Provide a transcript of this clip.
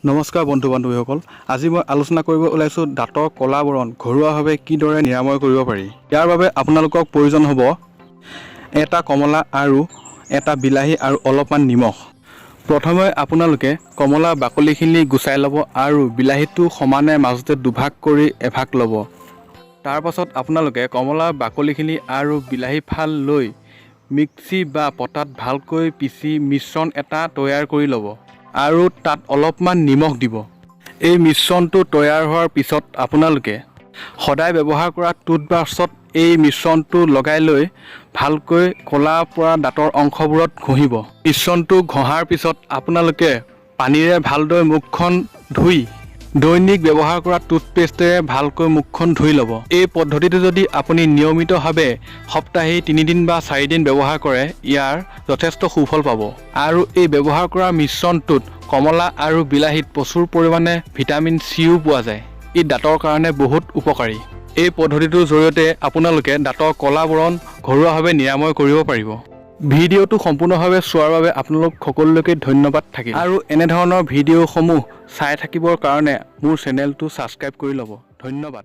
নমস্কাৰ বন্ধু বান্ধৱীসকল, আজি মই আলোচনা কৰিব ওলাইছোঁ দাঁতৰ কলাবৰণ ঘৰুৱাভাৱে কিদৰে নিৰাময় কৰিব পাৰি। ইয়াৰ বাবে আপোনালোকক প্ৰয়োজন হ'ব এটা কমলা আৰু এটা বিলাহী আৰু অলপমান নিমখ। প্ৰথমে আপোনালোকে কমলা বাকলিখিনি গুচাই ল'ব আৰু বিলাহীটো সমানে মাজতে দুভাগ কৰি এভাগ ল'ব। তাৰ পাছত আপোনালোকে কমলা বাকলিখিনি আৰু বিলাহী ফাল লৈ মিক্সি বা পটাত ভালকৈ পিচি মিশ্ৰণ এটা তৈয়াৰ কৰি ল'ব আৰু তাত অলপমান নিমখ দিব। এই মিশ্ৰণটো তৈয়াৰ হোৱাৰ পিছত আপোনালোকে সদায় ব্যৱহাৰ কৰা টুথব্ৰাছত এই মিশ্ৰণটো লগাই লৈ ভালকৈ ক'লা পৰা দাঁতৰ অংশবোৰত ঘঁহিব। মিশ্ৰণটো ঘঁহাৰ পিছত আপোনালোকে পানীৰে ভালদৰে মুখখন ধুই দৈনিক ব্যৱহাৰ কৰা টুথপেষ্টেৰে ভালকৈ মুখখন ধুই ল'ব। এই পদ্ধতিটো যদি আপুনি নিয়মিতভাৱে সপ্তাহে 3 দিন বা 4 দিন ব্যৱহাৰ কৰে, ইয়াৰ যথেষ্ট সুফল পাব। আৰু এই ব্যৱহাৰ কৰা মিশ্ৰণটোত কমলা আৰু বিলাহীত প্ৰচুৰ পৰিমাণে ভিটামিন চিও পোৱা যায়। ই দাঁতৰ কাৰণে বহুত উপকাৰী। এই পদ্ধতিটোৰ জৰিয়তে আপোনালোকে দাঁতৰ কলাবৰণ ঘৰুৱাভাৱে নিৰাময় কৰিব পাৰিব। ভিডিঅ'টো সম্পূৰ্ণভাৱে চোৱাৰ বাবে আপোনালোক সকলোকে ধন্যবাদ থাকিল। আৰু এনেধৰণৰ ভিডিঅ'সমূহ চাই থাকিবৰ কাৰণে মোৰ চেনেলটো ছাবস্ক্ৰাইব কৰি ল'ব। ধন্যবাদ।